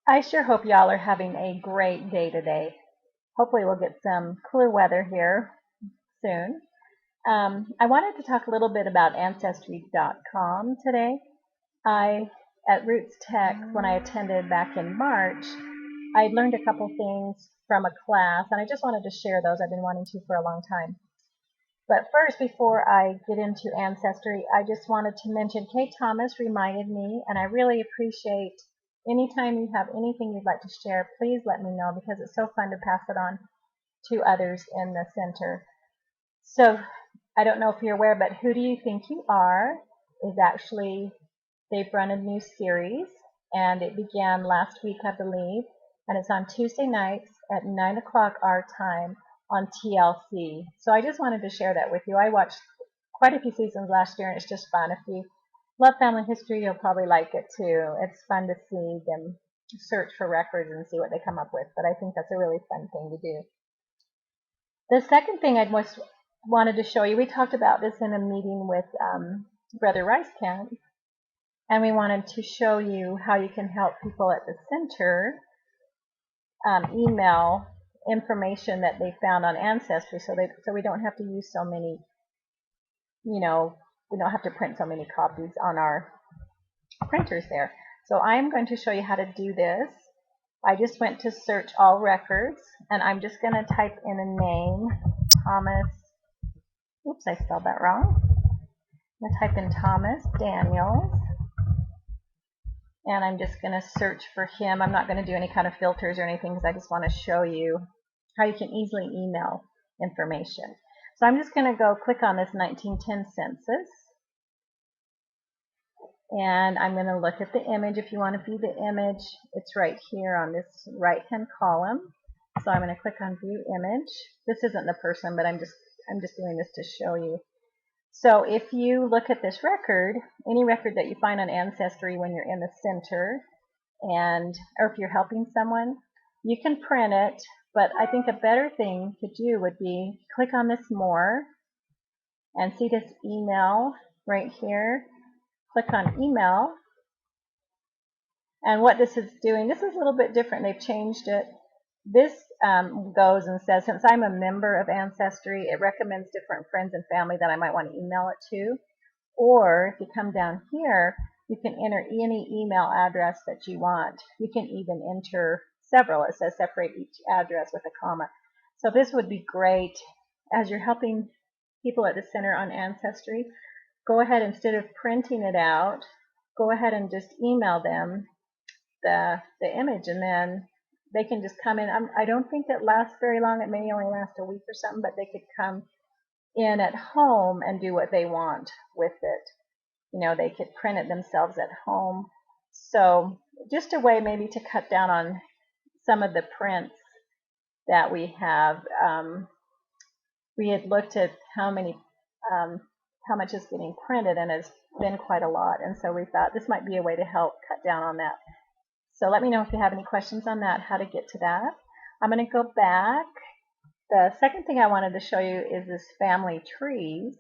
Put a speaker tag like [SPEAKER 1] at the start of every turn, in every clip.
[SPEAKER 1] I sure hope y'all are having a great day today. Hopefully we'll get some cooler weather here soon. I wanted to talk a little bit about Ancestry.com today. At Roots Tech, when I attended back in March, I learned a couple things from a class, and I just wanted to share those. I've been wanting to for a long time. But first, before I get into Ancestry, I just wanted to mention Kate Thomas reminded me, and I really appreciate anytime you have anything you'd like to share, please let me know because it's so fun to pass it on to others in the center. So I don't know if you're aware, but Who Do You Think You Are is actually, they've run a new series, and it began last week, I believe, and it's on Tuesday nights at 9 o'clock our time on TLC. So I just wanted to share that with you. I watched quite a few seasons last year, and it's just fun. If you love family history, you'll probably like it too. It's fun to see them search for records and see what they come up with, but I think that's a really fun thing to do. The second thing I wanted to show you, we talked about this in a meeting with Brother Rice Camp, and we wanted to show you how you can help people at the center email information that they found on Ancestry, so we don't have to use so many, we don't have to print so many copies on our printers there. So I'm going to show you how to do this. I just went to search all records, and I'm just going to type in a name, Thomas. Oops, I spelled that wrong. I'm going to type in Thomas Daniels, and I'm just going to search for him. I'm not going to do any kind of filters or anything because I just want to show you how you can easily email information. So I'm just going to go click on this 1910 census, and I'm going to look at the image. If you want to view the image, it's right here on this right-hand column. So I'm going to click on View Image. This isn't the person, but I'm just doing this to show you. So if you look at this record, any record that you find on Ancestry when you're in the center, or if you're helping someone, you can print it. But I think a better thing to do would be click on this More and see this email right here. Click on Email. And what this is doing, this is a little bit different. They've changed it. This goes and says, since I'm a member of Ancestry, it recommends different friends and family that I might want to email it to. Or if you come down here, you can enter any email address that you want. You can even enter several. It says separate each address with a comma. So this would be great as you're helping people at the center on Ancestry. Go ahead, instead of printing it out, go ahead and just email them the image, and then they can just come in. I don't think it lasts very long. It may only last a week or something, but they could come in at home and do what they want with it. They could print it themselves at home. So just a way maybe to cut down on some of the prints that we have. We had looked at how much is getting printed, and it's been quite a lot. And so we thought this might be a way to help cut down on that. So let me know if you have any questions on that, how to get to that. I'm going to go back. The second thing I wanted to show you is this family trees.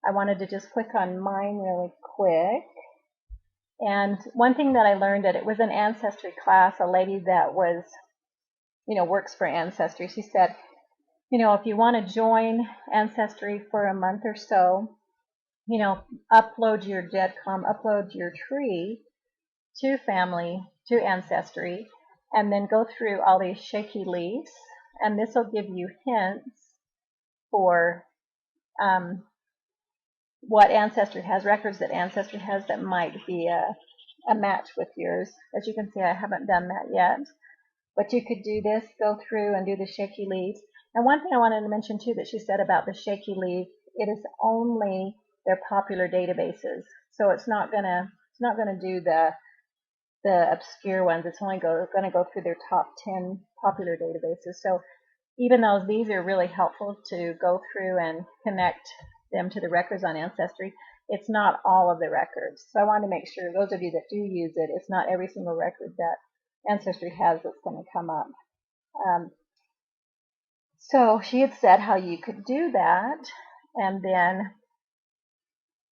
[SPEAKER 1] I wanted to just click on mine really quick. And one thing that I learned, that it was an Ancestry class, a lady that was, works for Ancestry, she said, if you want to join Ancestry for a month or so, upload your upload your tree to Ancestry, and then go through all these shaky leaves, and this will give you hints for what Ancestry has, records that Ancestry has that might be a match with yours. As you can see, I haven't done that yet, but you could do this, go through and do the shaky leaves. And one thing I wanted to mention too that she said about the shaky leaf, it is only their popular databases, so it's not gonna do the obscure ones. It's only going to go through their top 10 popular databases. So even though these are really helpful to go through and connect them to the records on Ancestry, it's not all of the records. So I want to make sure those of you that do use it, it's not every single record that Ancestry has that's going to come up. So she had said how you could do that. And then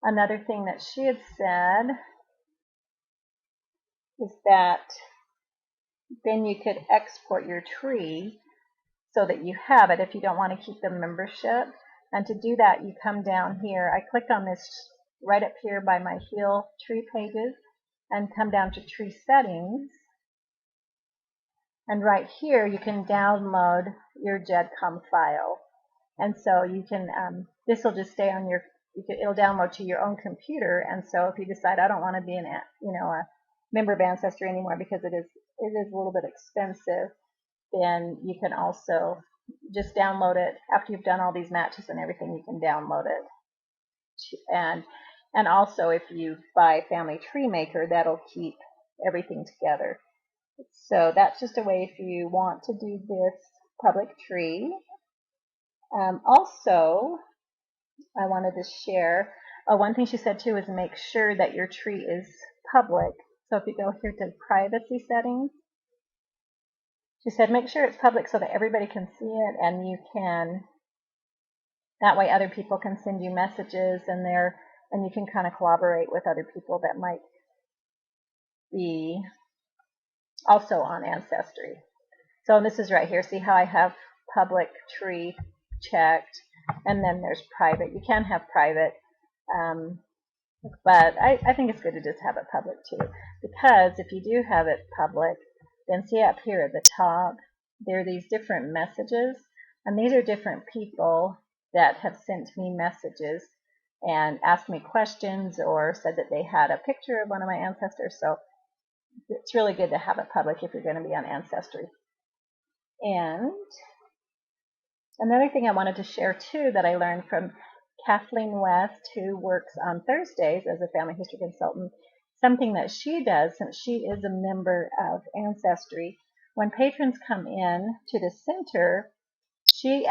[SPEAKER 1] another thing that she had said is that then you could export your tree so that you have it if you don't want to keep the membership. And to do that, you come down here. I click on this right up here by my Heal Tree pages and come down to Tree Settings. And right here, you can download your GEDCOM file. And so you can, this will just stay on your, it'll download to your own computer. And so if you decide I don't want to be a member of Ancestry anymore because it is a little bit expensive, then you can also just download it. After you've done all these matches and everything, you can download it. And also if you buy Family Tree Maker, that'll keep everything together. So that's just a way if you want to do this public tree. Also, I wanted to share, one thing she said too is make sure that your tree is public. So if you go here to privacy settings, she said make sure it's public so that everybody can see it, and you can, that way other people can send you messages and you can kind of collaborate with other people that might be also on Ancestry. So this is right here. See how I have public tree checked, and then there's private. You can have private, but I think it's good to just have it public too, because if you do have it public, then see up here at the top, there are these different messages, and these are different people that have sent me messages and asked me questions or said that they had a picture of one of my ancestors. So it's really good to have it public if you're going to be on Ancestry. And another thing I wanted to share too that I learned from Kathleen West, who works on Thursdays as a family history consultant, something that she does since she is a member of Ancestry. When patrons come in to the center, she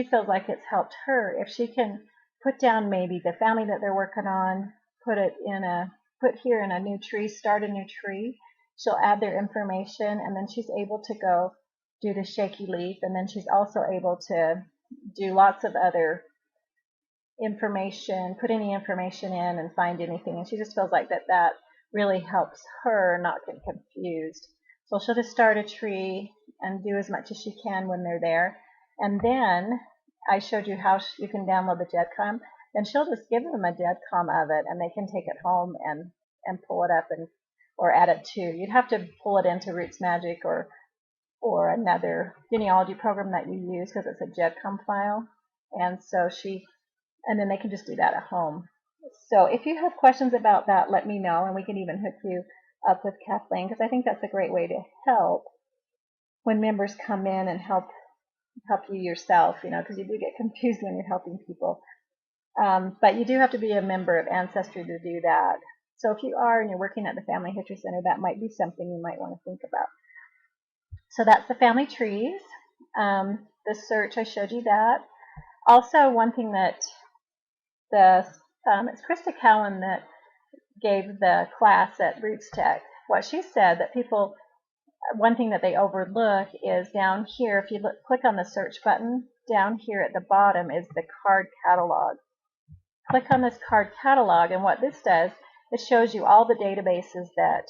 [SPEAKER 1] feels like it's helped her if she can put down maybe the family that they're working on, put here in a new tree, start a new tree. She'll add their information, and then she's able to go do the shaky leaf, and then she's also able to do lots of other information, put any information in and find anything, and she just feels like that really helps her not get confused. So she'll just start a tree and do as much as she can when they're there, and then I showed you how you can download the GEDCOM, then she'll just give them a GEDCOM of it, and they can take it home and pull it up or add it to. You'd have to pull it into Roots Magic or another genealogy program that you use because it's a GEDCOM file, and then they can just do that at home. So if you have questions about that, let me know, and we can even hook you up with Kathleen, because I think that's a great way to help when members come in and help you yourself, because you do get confused when you're helping people. But you do have to be a member of Ancestry to do that. So if you are and you're working at the Family History Center, that might be something you might want to think about. So that's the family trees. The search, I showed you that. Also, one thing that it's Krista Cowan that gave the class at Roots Tech. What she said that one thing that they overlook is down here, if you click on the search button, down here at the bottom is the card catalog. Click on this card catalog, and what this does, it shows you all the databases that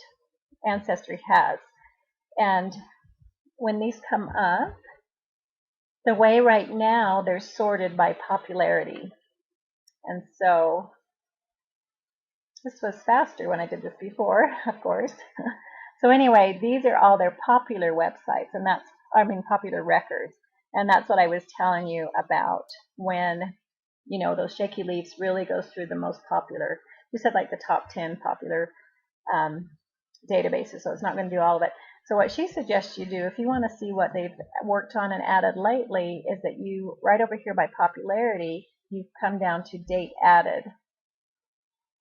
[SPEAKER 1] Ancestry has. And when these come up, the way right now they're sorted by popularity. And so this was faster when I did this before, of course. So anyway, these are all their popular websites, and popular records. And that's what I was telling you about when, those shaky leaves really goes through the most popular. You said like the top 10 popular databases, so it's not going to do all of it. So what she suggests you do, if you want to see what they've worked on and added lately, is that you, right over here by popularity, you come down to date added.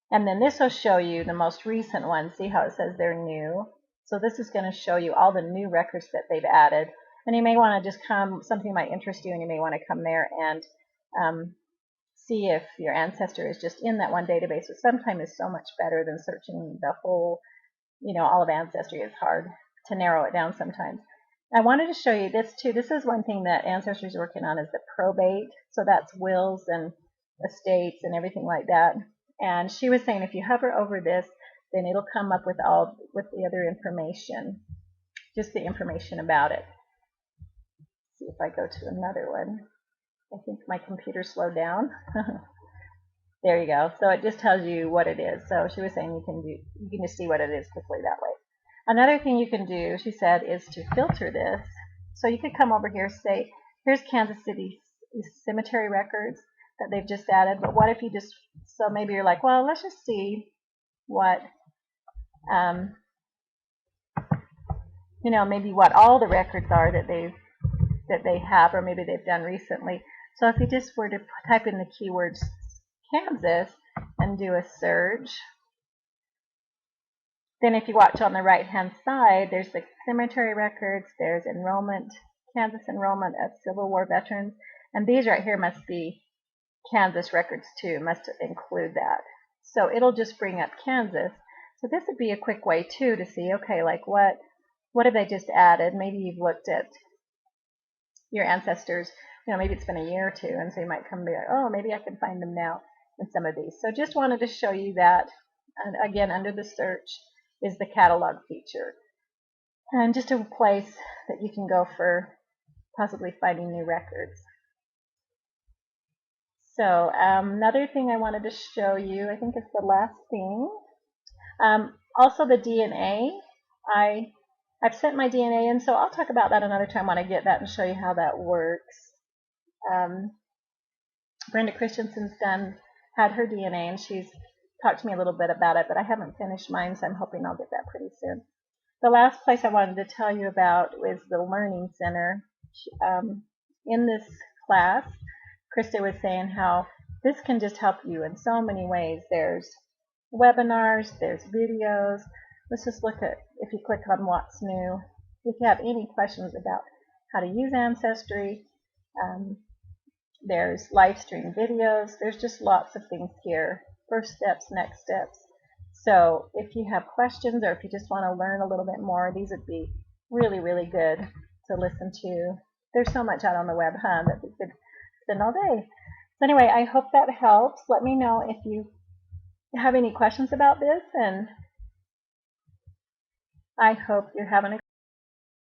[SPEAKER 1] And then this will show you the most recent ones. See how it says they're new? So this is going to show you all the new records that they've added. And you may want to just something might interest you, and you may want to come there and see if your ancestor is just in that one database, which sometimes is so much better than searching the whole, all of Ancestry. Is hard to narrow it down sometimes. I wanted to show you this too. This is one thing that Ancestry is working on, is the probate. So that's wills and estates and everything like that. And she was saying if you hover over this, then it'll come up with the other information. just the information about it. Let's see if I go to another one. I think my computer slowed down. There you go. So it just tells you what it is. So she was saying you can just see what it is quickly that way. Another thing you can do, she said, is to filter this. So you could come over here, say, here's Kansas City cemetery records that they've just added. But what if you just, so maybe you're like, well, let's just see what, maybe what all the records are that they have, or maybe they've done recently. So if you just were to type in the keywords Kansas and do a search, then if you watch on the right hand side, there's the cemetery records, there's enrollment, Kansas enrollment of Civil War veterans, and these right here must be Kansas records too, must include that. So it'll just bring up Kansas. So this would be a quick way too to see, okay, like what have they just added? Maybe you've looked at your ancestors, maybe it's been a year or two, and so you might come and be like, oh, maybe I can find them now in some of these. So just wanted to show you that. And again, under the search is the catalog feature. And just a place that you can go for possibly finding new records. So another thing I wanted to show you, I think it's the last thing. Also the DNA. I've sent my DNA in, so I'll talk about that another time when I get that and show you how that works. Brenda Christensen's had her DNA, and she's talked to me a little bit about it, but I haven't finished mine, so I'm hoping I'll get that pretty soon. The last place I wanted to tell you about is the Learning Center. In this class, Krista was saying how this can just help you in so many ways. There's webinars, there's videos. Let's just look at, if you click on what's new, if you have any questions about how to use Ancestry, there's live stream videos. There's just lots of things here. First steps, next steps. So if you have questions or if you just want to learn a little bit more, these would be really, really good to listen to. There's so much out on the web, that we could spend all day. So anyway, I hope that helps. Let me know if you have any questions about this, and I hope you're having a